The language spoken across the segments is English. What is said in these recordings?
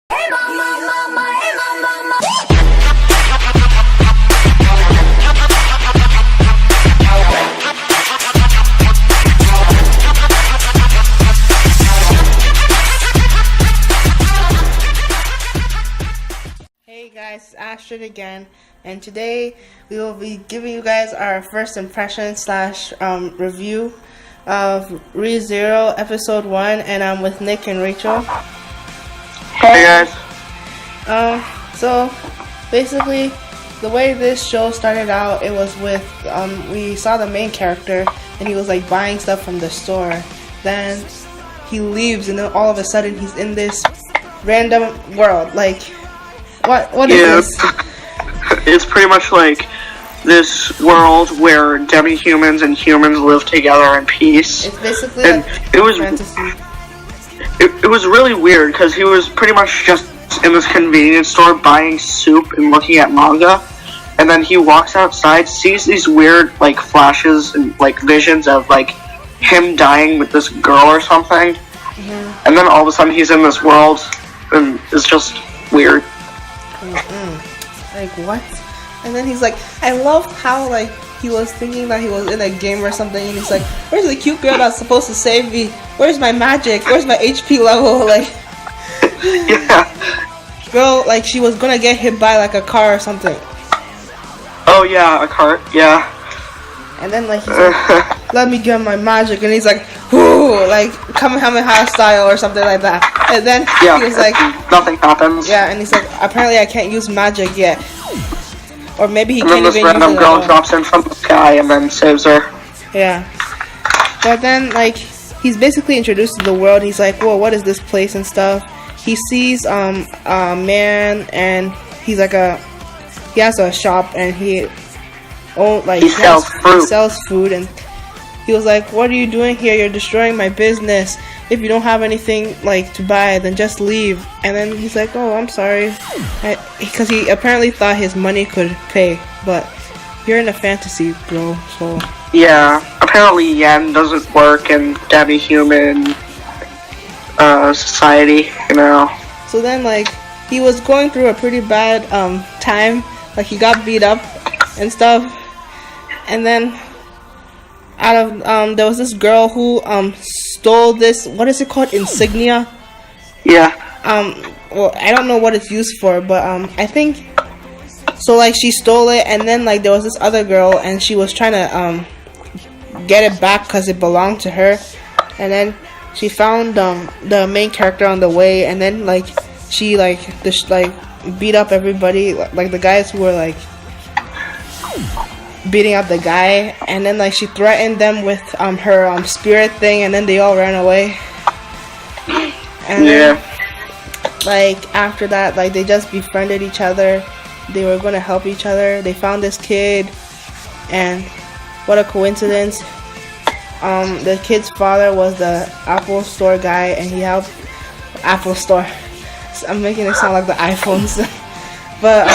Hey guys, it's Astrid again, and today we will be giving you guys our first impression slash review of ReZero episode 1, and I'm with Nick and Rachel. Hey guys. So basically the way this show started out, it was with we saw the main character and he was like buying stuff from the store. Then he leaves and then all of a sudden he's in this random world. Like what is this? It's pretty much like this world where demi-humans and humans live together in peace. It's basically and like it was fantasy. It was really weird because he was pretty much just in this convenience store buying soup and looking at manga, and then he walks outside, sees these weird like flashes and like visions of like him dying with this girl or something, and then all of a sudden he's in this world and it's just weird. Like what? And then he's like, I love how like he was thinking that he was in a game or something, and he's like, where's the cute girl that's supposed to save me? Where's my magic? Where's my HP level? Like, yeah. girl, like she was gonna get hit by like a car or something. Oh yeah, a cart. Yeah. And then like he's like, let me get my magic, and he's like, whoo, like Kamehameha style or something like that. And then he was like, nothing happens. Yeah, and he's like, apparently I can't use magic yet. Or maybe he and can't then even this random use it girl drops in from the sky and then saves her. Yeah. But then like he's basically introduced to the world. He's like, whoa, what is this place and stuff? He sees a man, and he's like he has a shop, and he sells food, and he was like, what are you doing here? You're destroying my business. If you don't have anything like to buy, then just leave. And then he's like, oh, I'm sorry, because he apparently thought his money could pay, but you're in a fantasy, bro. So yeah, apparently yen doesn't work in demi-human society, you know. So then like he was going through a pretty bad time. Like he got beat up and stuff, and then out of there was this girl who stole this, what is it called, insignia? Yeah. Well, I don't know what it's used for, but I think so. Like she stole it, and then like there was this other girl, and she was trying to get it back because it belonged to her. And then she found the main character on the way, and then like she beat up everybody, like the guys who were like beating up the guy, and then like she threatened them with her spirit thing, and then they all ran away. And then, like after that, like they just befriended each other. They were gonna help each other. They found this kid, and what a coincidence, the kid's father was the Apple Store guy, and he helped Apple Store. So I'm making it sound like the iPhones. But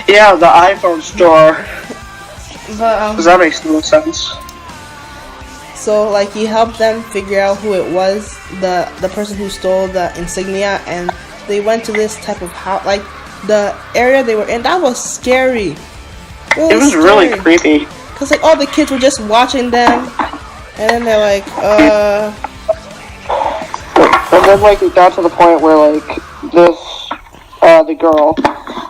yeah, the iPhone store. But because that makes no sense. So like he helped them figure out who it was, the person who stole the insignia, and they went to this type of house, like the area they were in. That was scary. It was really creepy. Cause like all the kids were just watching them, and then they're like, And then like it got to the point where like this the girl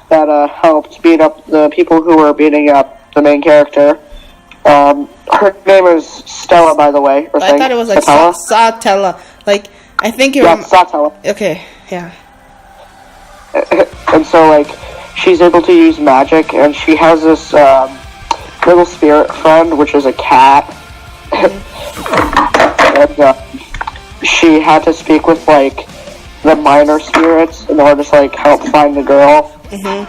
that helped beat up the people who were beating up the main character. Her name is Stella, by the way. I thought it was like Satella. Like I think it was Satella. Okay, yeah. And so like she's able to use magic, and she has this little spirit friend, which is a cat. And she had to speak with like the minor spirits in order to like help find the girl. And,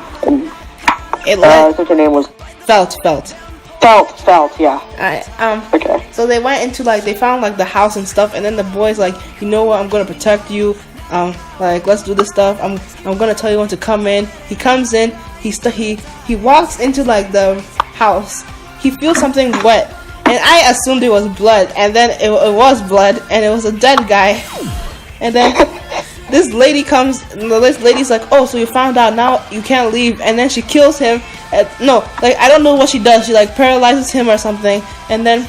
I think her name was Felt, yeah. Okay. So they went into like, they found like the house and stuff, and then the boy's like, you know what, I'm gonna protect you. Like let's do this stuff. I'm gonna tell you when to come in. He comes in. He walks into like the house. He feels something wet, and I assumed it was blood, and then it was blood, and it was a dead guy. And then this lady comes, this lady's like, oh, so you found out, now you can't leave, and then she kills him. No, like, I don't know what she does. She like paralyzes him or something, and then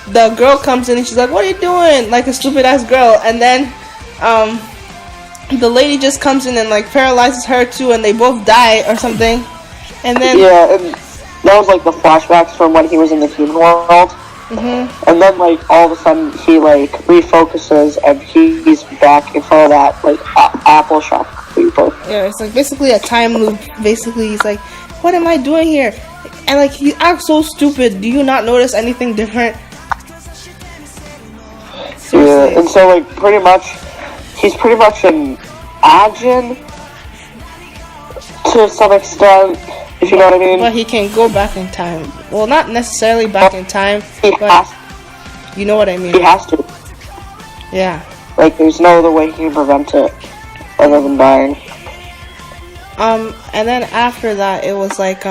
the girl comes in and she's like, what are you doing? Like a stupid ass girl. And then the lady just comes in and like paralyzes her too, and they both die or something. And then yeah, and that was like the flashbacks from when he was in the teen world. And then like all of a sudden he like refocuses and he's back in front of that like Apple shop people. Yeah, it's like basically a time loop. Basically, he's like, what am I doing here? And like he acts so stupid. Do you not notice anything different? Seriously. Yeah, and so like he's pretty much an Ajin to some extent, if you know what I mean. But he can go back in time. Well, not necessarily back in time, but you know what I mean. He has to. Yeah. Like, there's no other way he can prevent it other than dying. And then after that, it was like,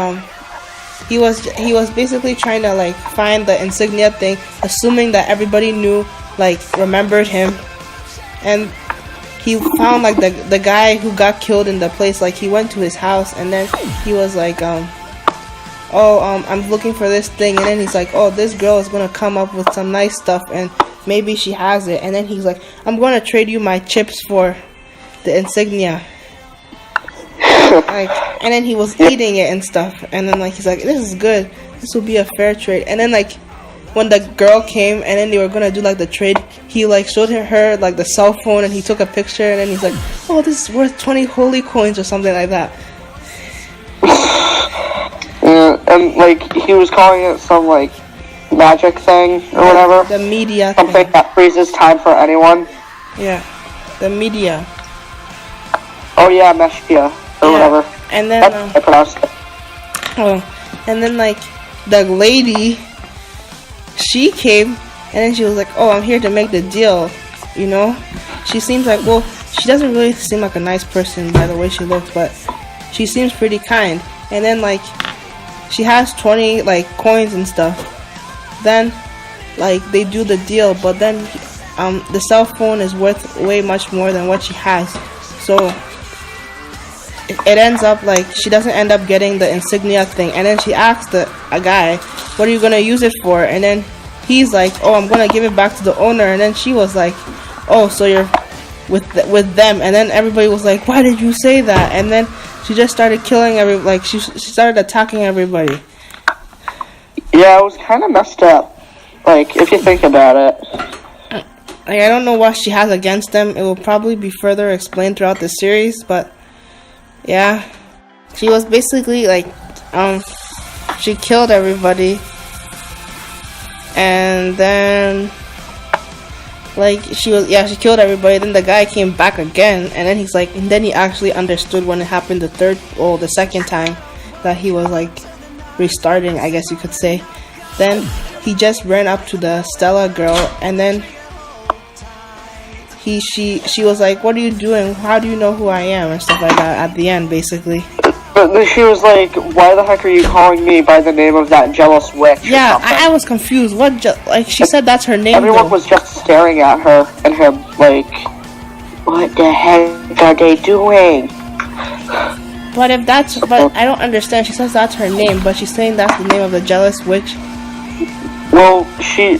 he was basically trying to like find the insignia thing, assuming that everybody knew, like remembered him, and he found like the guy who got killed in the place. Like he went to his house, and then he was like, I'm looking for this thing, and then he's like, oh, this girl is gonna come up with some nice stuff, and maybe she has it. And then he's like, I'm gonna trade you my chips for the insignia. Like, and then he was eating it and stuff, and then like he's like, this is good, this will be a fair trade. And then like when the girl came and then they were gonna do like the trade, he like showed her like the cell phone, and he took a picture, and then he's like, oh, this is worth 20 holy coins or something like that. Yeah, and like he was calling it some like magic thing or whatever. The media something thing. that freezes time for anyone. Yeah, the media. Oh yeah, Meshia or whatever. And then I pronounced it. Oh, and then like the lady, she came, and then she was like, oh, I'm here to make the deal, you know. She seems like, well, she doesn't really seem like a nice person by the way she looks, but she seems pretty kind. And then like she has 20 like coins and stuff. Then like they do the deal, but then the cell phone is worth way much more than what she has, so it ends up like she doesn't end up getting the insignia thing. And then she asks a guy, what are you gonna use it for? And then he's like, oh, I'm gonna give it back to the owner. And then she was like, oh, so you're with them. And then everybody was like, why did you say that? And then she just started killing she started attacking everybody. Yeah, it was kind of messed up, like if you think about it. Like, I don't know what she has against them. It will probably be further explained throughout the series, but yeah, she was basically like, she killed everybody, and then like she killed everybody. Then the guy came back again, and then he's like, and then he actually understood when it happened the second time that he was like restarting, I guess you could say. Then he just ran up to the Stella girl, and then she was like, what are you doing? How do you know who I am? And stuff like that at the end, basically. But then she was like, why the heck are you calling me by the name of that jealous witch? Yeah, I was confused. Like, she said that's her name. Everyone was just staring at her and him like, what the heck are they doing? But I don't understand. She says that's her name, but she's saying that's the name of the jealous witch. Well, she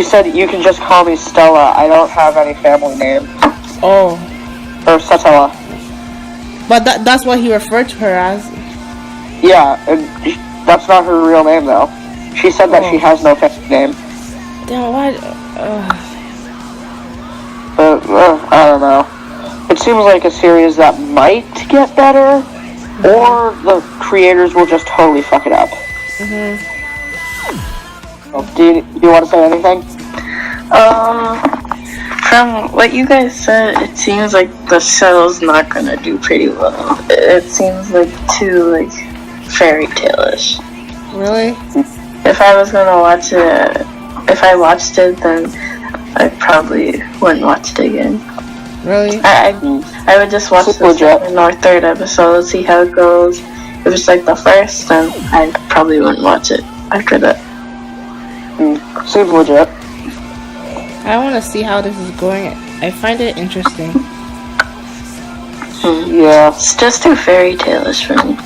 said, you can just call me Stella. I don't have any family name. Oh. Or Satella. But that's what he referred to her as. Yeah, and that's not her real name, though. She said that she has no family name. Damn, why? I don't know. It seems like a series that might get better, or the creators will just totally fuck it up. Do you want to say anything? From what you guys said, it seems like the show's not gonna do pretty well. It seems like too like fairy tale-ish. Really? If I was gonna watch it, if I watched it, then I probably wouldn't watch it again. Really? I would just watch the second or third episode, see how it goes. If it's like the first, then I probably wouldn't watch it after that. Seems legit. I want to see how this is going. I find it interesting. Yeah. It's just too fairy tale-ish for me.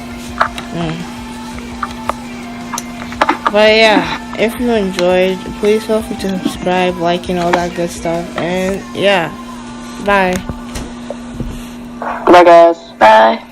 But yeah, if you enjoyed, please feel free to subscribe, like, and all that good stuff. And yeah, bye. Bye, guys. Bye.